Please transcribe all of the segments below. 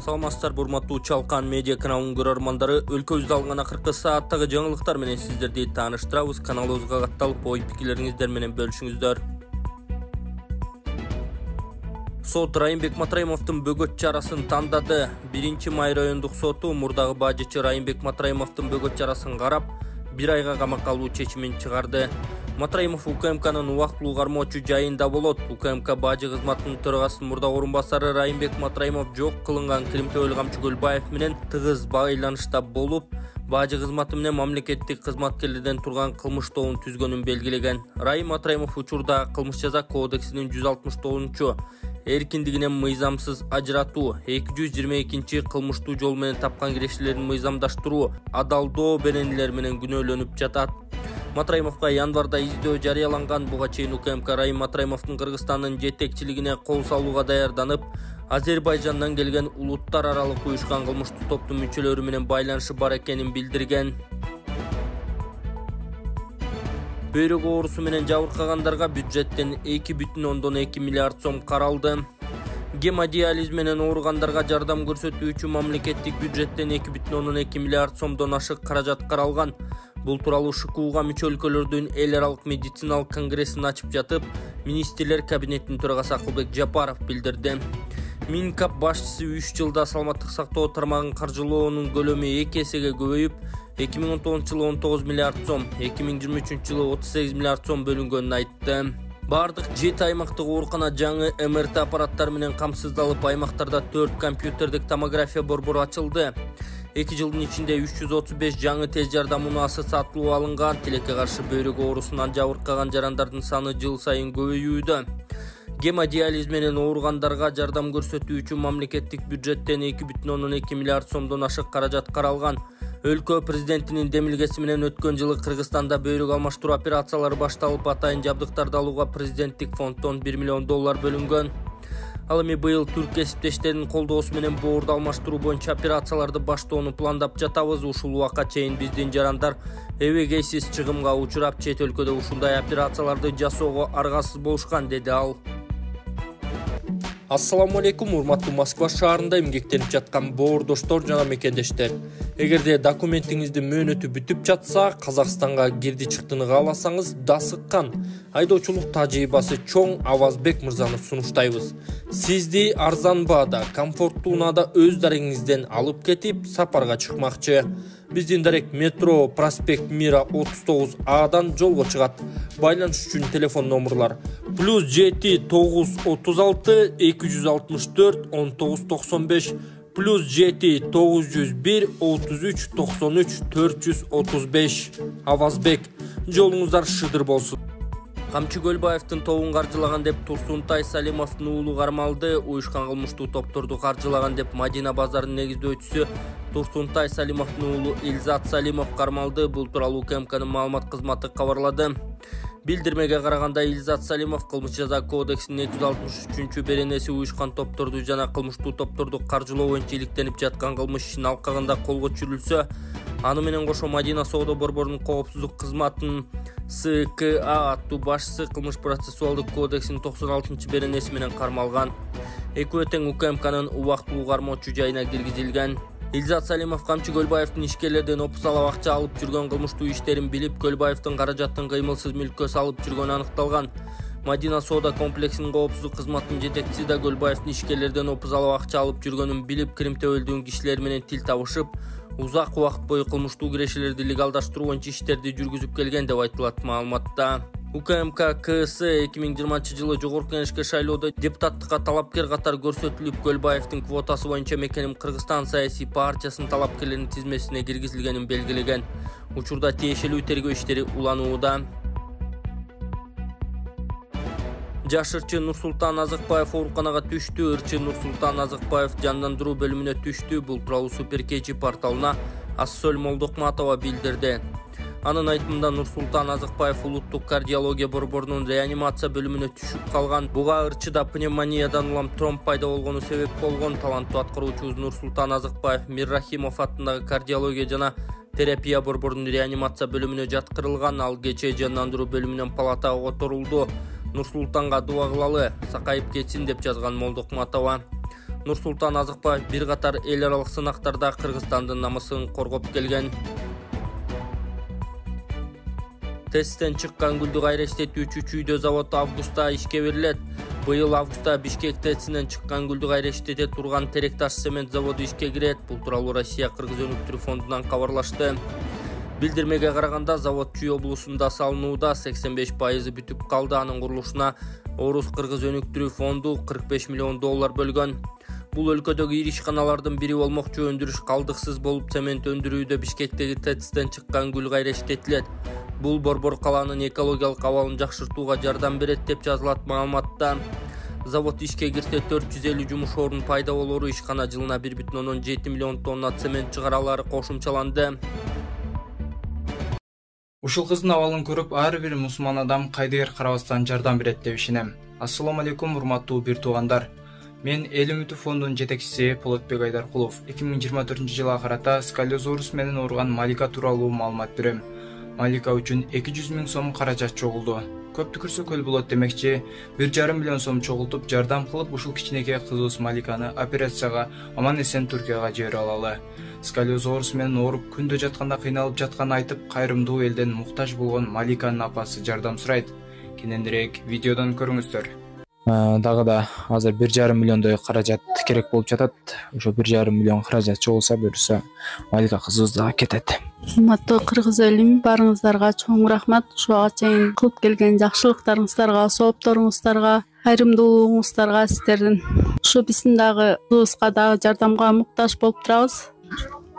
Саламатсыздар, урматтуу Чалкан медиа каналынын көрөрмандары. Өлкөбүздө алган акыркы сааттагы жаңылыктар менен сиздерди тааныштырабыз. Каналыбызга катталып, ой-пикирлериңиздер менен бөлүшүңүздөр. Сот Райымбек Матраимовдун бөгөт чарасын тандады. 1-май райондук соту мурдагы бажычы Райымбек Матраимовдун бөгөт чарасын карап, 1 айга камакка алуу чечимин чыгарды. Матраимов УКМКнын убактылуу кармоочу жайында болот. УКМК бажы кызматынын төрагасынын мурдагы орун басары Райымбек Матраимов жок кылынган Кримтөөлү Камчы Көлбаев менен тыгыз байланышта болуп, бажы кызматы менен мамлекеттик кызматкерлерден турган кылмыш тобун түзгөнүн белгилеген. Райым Матраимов учурда кылмыш жаза кодексинин 169 эркиндигинен мыйзамсыз ажыратуу, 222 кылмыштуу жол менен тапкан кирешелерин мыйзамдаштыруу, адалдоо беренелер менен күнөөлөнүп жатат. Матраимовго январда издөө жарыяланган. Буга чейин УКМК Райым Матраимовдун Кыргызстандын жетекчилигине кол салууга даярданып, Азербайжандан келген улуттар аралык уюшкан кылмыштуу топтун мүчөлөрү менен байланышы бар экенин билдирген. Бөйрөк оорусу менен жабыркагандарга бюджеттен 2,2 миллиард сом каралды. Гемодиализ менен ооругандарга жардам көрсөтүүчү мамлекеттик бюджеттен 2,2 миллиард сомдон ашык каражат каралган. Бул тууралуу ШКУга мүчө өлкөлөрдүн эл аралык медициналык конгрессин ачып жатып, министрлер кабинетинин төрагасы Акылбек Жапаров билдирди. Минкап башчысы 3 жылда саламаттык сактоо тармагын каржылоонун көлөмү 2 эсеге көбөйүп, 2019 жылы 19 миллиард сом, 2023 жылы 38 миллиард сом бөлүнгөнүн айтты. Бардык 7 аймактык оорукана жаңы МРТ аппараттары менен камсыздалып, аймактарда 4 компьютердик томография борбору ачылды. 2 жылдын ичинде 335 жаңы тез жардам унаасы сатылып алынган. Тилекке каршы бөйрөк оорусунан жабыркаган жарандардын саны жыл сайын көбөйүүдө. Гемодиализ менен ооругандарга жардам көрсөтүү үчүн мамлекеттик бюджеттен 2,2 миллиард сомдон ашык каражат каралган. Өлкө президентинин демилгеси менен өткөн жылы Кыргызстанда бөйрөк алмаштыруу операциялары башталып, атайын жабдыктарды алууга президенттик фонддон $1 миллион бөлүнгөн. Ал эми быйыл түрк кесиптештеринин колдоосу менен боорду алмаштыруу боюнча операцияларды баштоону пландап жатабыз. Ушул убакка чейин биздин жарандар эбегейсиз чыгымга учурап, чет өлкөдө ушундай операцияларды жасоого аргасыз болушкан, деди ал. Ассаламу алейкум, урматтуу Москва шаарында эмгектенип жаткан боордоштор жана мекендештер. Эгерде документиңиздин мөөнөтү бүтүп жатса, Казакстанга кирди чыктыны кааласаңыз, дасыккан айдоочулук тажрыйбасы чоң Авазбек мырзаны сунуштайбыз. Сизди арзан баада, комфорттуу унаада өз дарегиңизден алып кетип, сапарга чыкмакчы. Биздин дарек метро проспект Мира 39Адан жолго чыгат. Байланыш үчүн телефон номерлар +7 936 264 1995 +7 901 33 93 435. Авазбек, жолуңуздар шыдыр болсун. Камчы Көлбаевдин тобун каржылаган деп Турсунтай Салимовдун уулу кармалды. Уюшкан кылмыштуу топторду каржылаган деп Мадина базарынын негиздөөчүсү Турсунтай Салимовдун уулу Илзат Салимов кармалды. Бул тууралуу УКМКнын маалымат кызматы кабарлады. Билдирмеге караганда, Илзат Салимов кылмыш жаза кодексинин 263 беренеси уюшкан топторду жана кылмыштуу топторду каржылоо боюнча иликтенип жаткан кылмыш ишин алкагында колго түшүрүлсө, аны менен кошо Мадина соода борборунун коопсуздук кызматынын СКА аттуу башчысы кылмыш процессуалдык кодексинин 96 беренеси менен кармалган. Экөө тең УКМКнын убактылуу кармоочу жайына киргизилген. Илзат Салимов Камчы Көлбаевдин ишкерлерден опусалап акча алып жүргөн кылмыштуу иштерин билип, Көлбаевдин каражатын кыймылсыз мүлккө салып жүргөнү аныкталган. Мадина соода комплексинин коопсуздук кызматынын жетекчиси да Көлбаевдин ишкерлерден опусалап акча алып жүргөнүн билип, Кримтөөлдүн кишилери менен тил табышып, узак убакыт бою кылмыштуу кирешелерди легалдаштыруу боюнча иштерди жүргүзүп келген деп айтылат маалыматта. УКМК КС 2020 жылы Жогорку Кеңешке шайлоодо депутаттыкка талапкер катары көрсөтүлүп, Көлбаевдин квотасы боюнча Мекеним Кыргызстан саясий партиясынын талапкерлеринин тизмесине киргизилгенин белгилеген. Учурда тиешелүү тергөө иштери уланууда. Жаш ырчы Нурсултан Азыкбаев ооруканага түштү. Ырчы Нурсултан Азыкбаев жандандыруу бөлүмүнө түштү. Бул тууралуу Суперкечи порталына Ассоль Молдокматова билдирди. Анын айтымында, Нурсултан Азыкбаев улуттук кардиология борборунун реанимация бөлүмүнө түшүп калган. Буга ырчыда пневмониядан улам тромб пайда болгону себеп болгон. Таланттуу аткаруучубуз Нурсултан Азыкбаев Миррахимов аттындагы кардиология жана терапия борборунун реанимация бөлүмүнө жаткырылган. Ал кечээ жандандыруу бөлүмүнөн палатага которулду. Нурсултанга дуа кылалы, сакайып кетсин деп жазган Молдокматова. Нурсултан Азыкбаев бир катар эл аралык сынактарда Кыргызстандын намысын коргоп келген. Тесттен чыккан гүлдү кайра иштетүүчү чүйдө завод августта ишке берилет. Быйыл августта Бишкек ТЭЦинен чыккан гүлдү кайра иштете турган Теректаш цемент заводу ишке кирет. Бул тууралуу Россия Кыргыз өнүктүрүү фондунан кабарлашты. Билдирмеге караганда завод Чүй облусунда салынууда 85% бүтүп калды. Анын курулушуна Орус Кыргыз өнүктүрүү фонду $45 миллион бөлгөн. Бул өлкөдөгү ири ишканалардын бири болмокчу. Өндүрүш калдыксыз болуп цемент өндүрүүдө Бишкектеги ТЭЦтен чыккан гүл кайра иштетилет. Бул Борбор калаанын экологиялык абалын жакшыртууга жардам берет деп жазылат маалыматта. Завод ишке кирсе 450 жумуш орун пайда болору, ишкана жылына 1,7 миллион тонна цемент чыгаралары кошумчаланды. Ушул кыздын абалын көрүп, ар бир мусулман адам кайдыгер карабастан жардам берет деп ишенем. Ассаламу алейкум, урматтуу бир туугандар. Мен Эл үмүтү фондунун жетекчиси Полотбек Айдаркулов 2024-жылга карата сколиозорус менен ооруган Малика тууралуу маалымат берем. Малика үчүн 200 000 сом каражат чогулду. Көп түкүрсө көл болот демекчи, 1,5 миллион сом чогултуп жардам кылып, ушул кичинекей кызыбыз Маликаны операцияга аман эсен Түркияга жибере алалы. Сколиозорус менен ооруп, күндө жатканда кыйналып жатканын айтып, кайрымдуу элден муктаж болгон Маликанын апасы жардам сурайт. Кененирээк видеодон көрүңүздөр. Дагы да азыр 1,5 миллиондой каражат керек болуп жатат. Ошо 1,5 миллион каражат чогулса, буюрса Малика кызыбыз дагы кетет. Урматтуу кыргыз элим, барыңыздарга чоң рахмат. Ушуга чейин кылып келген жакшылыктарыңыздарга, соопторуңуздарга, кайрымдуулугуңуздарга сиздердин. Ушу биздин дагы кызыбызга дагы жардамга муктаж болуп турабыз.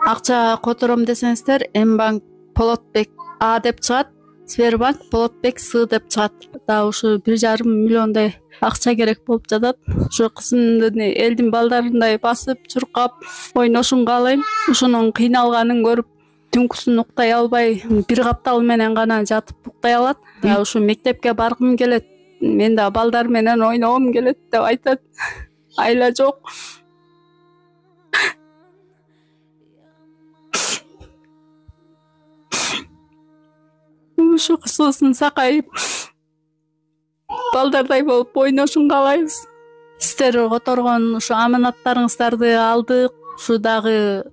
Акча котором десеңиздер, Мбанк Полотбек А деп чыгат, Сбербанк Полотбек С деп чыгат. Да ушу 1,5 миллиондой акча керек болуп жатат. Ушу кызымдын элдин балдарындай басып, чуркап, ойношун каалайм. Ушунун кыйналганын көрүп, түнкүсүн уктай албай, бир каптал менен гана жатып уктай алат. Ушу мектепке баргым келет, мен да балдар менен ойногум келет деп айтат. Айла жок. Ушу кызыбыздын сакайып, балдардай болуп ойношун каалайбыз. Сиздер которгон ушу аманаттарыңыздарды алдык. Ушу дагы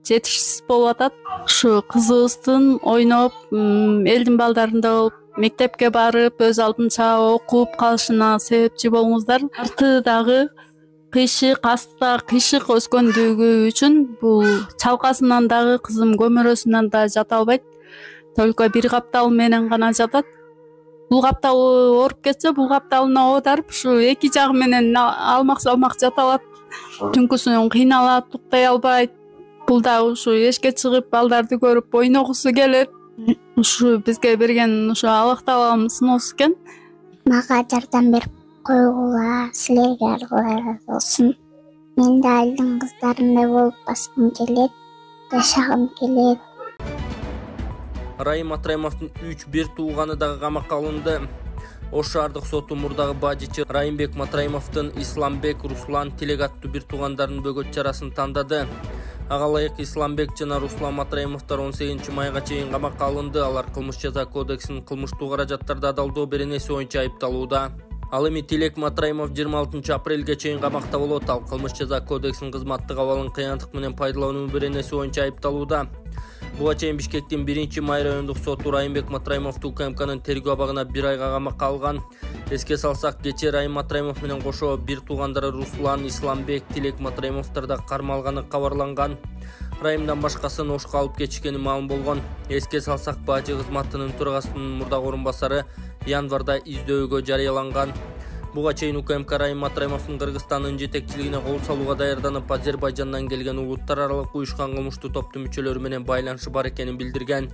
жетишсиз болуп атат. Ушу кызыбыздын ойноп, элдин балдарында болуп, мектепке барып, өз алдынча окуп калышына себепчи болуңуздар. Арты дагы кыйшык, астта кыйшык өскөндүгү үчүн бул чалкасынан дагы кызым көмөрөсүнөн да жата албайт. Только бир каптал менен гана жатат. Бул каптал ооруп кетсе, бул капталына оодарып, ушу эки жагы менен алмак салмак жата алат. Түнкүсүн кыйналат, уктай албайт. Бул да ушу эшикке чыгып, балдарды көрүп ойногусу келет. Ушу бизге берген ушу Аллах Таалам сыноосу экен. Мага жардам берип койгула, силерге разы болсун. Мен да элдин кыздарындай болуп баскым келет, жашагым келет. Райым Матраимовдун 3 тууганы дагы камакка алынды. Ош шаардык соту мурдагы бажычы Райымбек Матраимовдун Исламбек Руслан Тилек аттуу бир туугандарынын бөгөт чарасын тандады. Ага ылайык Исламбек жана Руслан Матраимовдор 18 майга чейин камакка алынды. Алар кылмыш жаза кодексинин кылмыштуу каражаттарды адалдоо беренеси боюнча айыпталууда. Ал эми Тилек Матраимов 26 апрелге чейин камакта болот. Ал кылмыш жаза кодексинин кызматтык абалын кыянаттык менен пайдалануу беренеси боюнча айыпталууда. Буга чейин Бишкектин 1-май райондук соту Райымбек Матраимовду УКМКнын тергөө абагына 1 айга камакка алган. Эске салсак, кечээ Райым Матраимов менен кошо бир туугандары Руслан, Исламбек, Тилек Матраимовдор да кармалганы кабарланган. Райымдан башкасын Ошко алып кетишкени маалым болгон. Эске салсак, бажы кызматынын төрагасынын мурдагы орун басары январда издөөгө жарыяланган. Буга чейин УКМК Райым Матраимовдун Кыргызстандын жетекчилигине кол салууга даярданып, Азербайжандан келген улуттар аралык уюшкан кылмыштуу топтун мүчөлөрү менен байланышы бар экенин билдирген.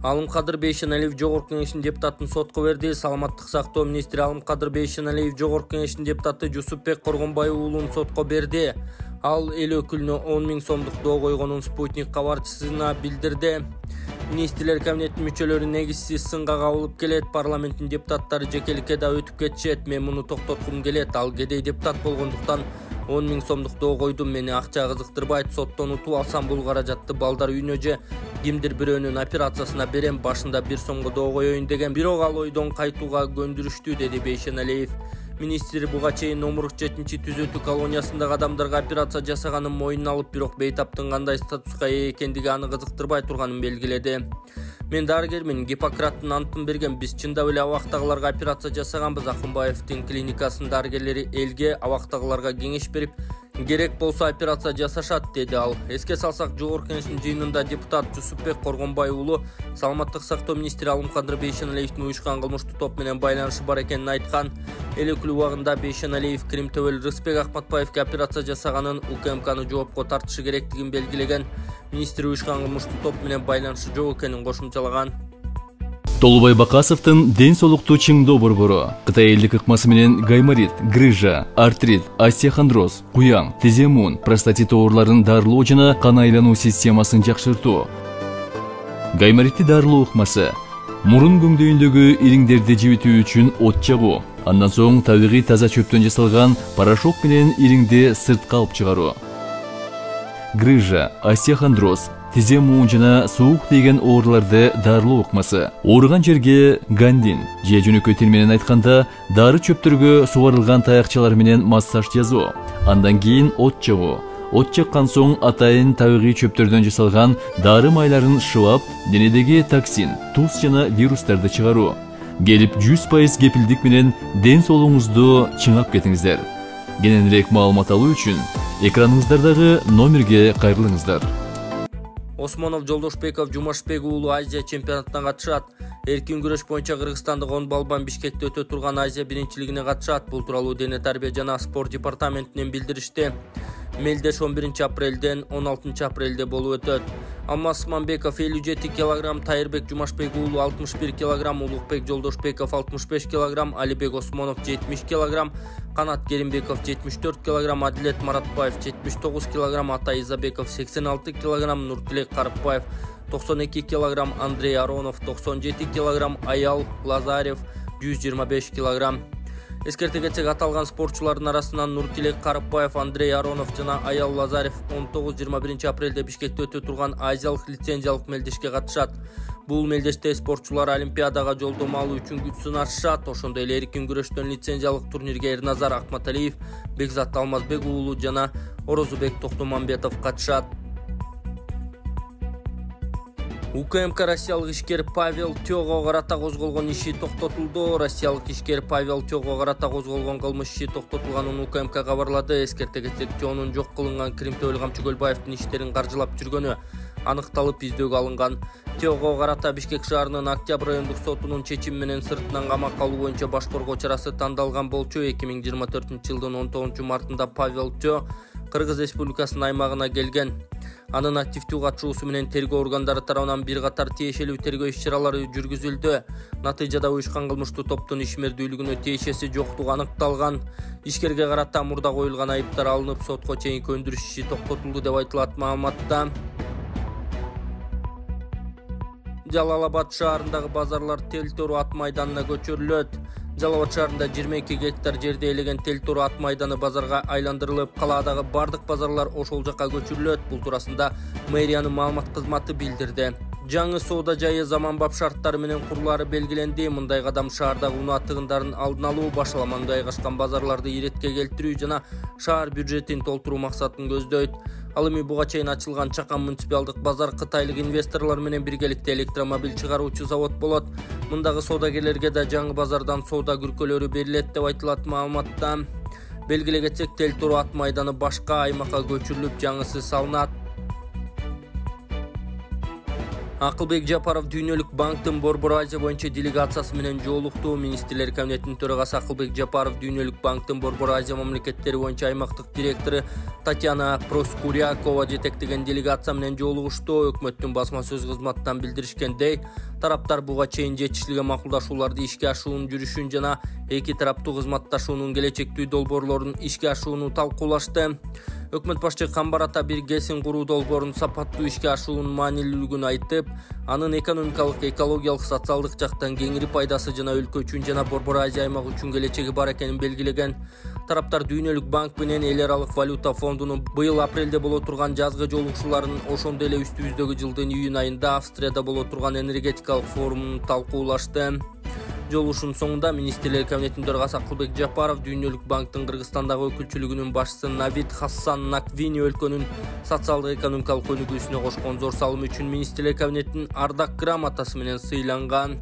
Алымкадыр Бейшеналиев Жогорку Кеңештин депутатын сотко берди. Саламаттык сактоо министри Алымкадыр Бейшеналиев Жогорку Кеңештин депутаты Жусупбек Коргонбай уулун сотко берди. Ал эл өкүлүнө 10 000 сомдук доо койгонун Спутник кабарчысына билдирди. Министрлер кабинетинин мүчөлөрү негизсиз сынга кабылып келет. Парламенттин депутаттары жекеликке да өтүп кетишет. Мен муну токтоткум келет. Ал кедей депутат болгондуктан 10 000 сомдук доо койдум. Мени акча кызыктырбайт. Соттон утуп алсам бул каражатты балдар үйүнө же кимдир бирөөнүн операциясына берем. Башында 1 сомго доо коеюн деген. Бирок ал ойдон кайтууга көндүрүштү, деди Бейшеналиев. Министр буга чейин Номурук 7-түзөтүү колониясындагы адамдарга операция жасаганын мойнуна алып, бирок бейтаптын кандай статуска ээ экендиги аны кызыктырбай турганын белгиледи. Мен дарыгермин, Гиппократтын антын берген, биз чындап эле абактагыларга операция жасаганбыз. Акынбаевдин клиникасынын дарыгерлери элге, абактагыларга кеңеш берип, керек болсо операция жасашат, деди ал. Эске салсак, Жогорку Кеңештин жыйынында депутат Жусупбек Коргонбай уулу Саламаттык сактоо министри Алымкадыр Бейшеналиевдин уюшкан кылмыштуу топ менен байланышы бар экенин айткан. Эл өкүлү убагында Бейшеналиев Крим төбөл Рыспек Акматбаевге операция жасаганын, УКМКны жоопко тартышы керектигин белгилеген. Министр уюшкан кылмыштуу топ менен байланышы жок экенин кошумчалаган. Толубай Бакасовдун ден соолукту чыңдоо борбору Кытай элдик ыкмасы менен гайморит, грыжа, артрит, остеохондроз, куяң, тизе муун, простатит ооруларын дарылоо жана кан айлануу системасын жакшыртуу. Гайморитти дарылоо ыкмасы мурун көңдөйүндөгү ириңдерди жибитүү үчүн от жагуу, андан соң табигый таза чөптөн жасалган порошок менен ириңди сыртка алып чыгаруу. Грыжа, остеохондроз, тизе муун жана суук тийген ооруларды дарылоо ыкмасы. Ооруган жерге гандин, же жөнөкөй тил менен айтканда дары чөптөргө сугарылган таякчалар менен массаж жасоо. Андан кийин от жагуу. От жаккан соң атайын табигый чөптөрдөн жасалган дары майларын шылап, денедеги токсин, туз жана вирустарды чыгаруу. Келип 100% кепилдик менен ден соолугуңузду чыңап кетиңиздер. Кененирээк маалымат алуу үчүн экраныңыздардагы номерге кайрылыңыздар. Осмонов Жолдошбеков Жумашбек уулу Азия чемпионатына катышат. Эркин күрөш боюнча Кыргызстандык 10 балбан Бишкекте өтө турган Азия биринчилигине катышат. Бул тууралуу Дене тарбия жана спорт департаментинен билдиришти. Мелдеш 11-апрелден 16-апрелде болуп өтөт. Алмаз Манбеков 57 кг, Тайырбек Жумашбек уулу 61 кг, Улукбек Жолдошбеков 65 кг, Алибек Осмонов 70 кг, Канат Керимбеков 74 кг, Адилет Маратбаев 79 кг, Атай Изабеков 86 кг, Нуртилек Карыпбаев 92 кг, Андрей Аронов 97 кг, Аял Лазарев 125 кг. Эскерте кетсек, аталган спортчулардын арасынан Нуртилек Карыпбаев, Андрей Аронов жана Аял Лазарев 19-21 апрелде Бишкекте өтө турган азиялык лицензиялык мелдешке катышат. Бул мелдеште спортчулар Олимпиадага жолдомо алуу үчүн күч сынашышат. Ошондой эле эркин күрөштөн лицензиялык турнирге Эрназар Акматалиев, Бекзат Алмазбек уулу жана Орозубек Токтомамбетов катышат. УКМК россиялык ишкер Павел Тёго карата козголгон иши токтотулду. Россиялык ишкер Павел Тёго карата козголгон кылмыш иши токтотулганын УКМК кабарлады. Эскерте кетсек, Тёнун жок кылынган Крим төбөл Камчыгөлбаевдин иштерин каржылап жүргөнү аныкталып издөөгө алынган. Тёго карата Бишкек шаарынын Октябрь райондук сотунун чечими менен сыртынан камакка алуу боюнча баш коргоо чарасы тандалган болчу. 2024-жылдын 19-мартында Павел Тё Кыргыз Республикасынын аймагына келген. Анын активдүү катышуусу менен тергөө органдары тарабынан бир катар тиешелүү тергөө иш-чаралары жүргүзүлдү. Натыйжада уюшкан кылмыштуу топтун ишмердүүлүгүнө тиешеси жоктугу аныкталган. Ишкерге карата мурда коюлган айыптар алынып, сотко чейинки өндүрүш иши токтотулду деп айтылат маалыматта. Жалал-Абад шаарындагы базарлар Тел-Тору ат майданына көчүрүлөт. Жалал-Абад шаарында 22 гектар жерди ээлеген Тел-Тору ат майданы базарга айландырылып, калаадагы бардык базарлар ошол жакка көчүрүлөт. Бул туурасында мэриянын маалымат кызматы билдирди. Жаңы соода жайы заманбап шарттары менен курулары белгиленди. Мындай кадам шаардагы унаа тыгындарын алдын алуу, башаламанда жайгашкан базарларды иретке келтирүү жана шаар бюджетин толтуруу максатын көздөйт. Ал эми буга чейин ачылган Чакан муниципалдык базар кытайлык инвесторлор менен биргеликте электромобиль чыгаруучу завод болот. Мындагы соодагерлерге да жаңы базардан соода күркөлөрү берилет деп айтылат маалыматта. Белгиле кетсек, Тел-Тору ат майданы башка аймакка көчүрүлүп, жаңысы салынат. Акылбек Жапаров Дүйнөлүк банктын Борбор Азия боюнча делегациясы менен жолукту. Министрлер кабинетинин төрагасы Акылбек Жапаров Дүйнөлүк банктын Борбор Азия мамлекеттери боюнча аймактык директору Татьяна Проскурякова жетектеген делегация менен жолугушту. Өкмөттүн басма сөз кызматынан билдиришкендей, тараптар буга чейин жетишилген макулдашууларды ишке ашуунун жүрүшүн жана эки тараптуу кызматташуунун келечектүү долбоорлорун ишке ашууну талкуулашты. Өкмөт башчы Камбар Ата бир КСин куруу долбоорун сапаттуу ишке ашуунун маанилүүлүгүн айтып, анын экономикалык, экологиялык, социалдык жактан кеңири пайдасы жана өлкө үчүн жана Борбор Азия аймагы үчүн келечеги бар экенин белгилеген. Тараптар Дүйнөлүк банк менен эл аралык валюта фондунун быйыл апрелде боло турган жазгы жолугушууларын, ошондой эле үстүбүздөгү жылдын июнь айында Австрияда боло турган энергетикалык форумун талкуулашты. Жолугушуунун соңунда Министрлер Кабинетинин төрагасы Акылбек Жапаров Дүйнөлүк банктын Кыргызстандагы өкүлчүлүгүнүн башчысы Навид Хассан Наквини өлкөнүн социалдык экономикалык өнүгүүсүнө кошкон зор салымы үчүн Министрлер Кабинетинин ардак грамотасы менен сыйланган.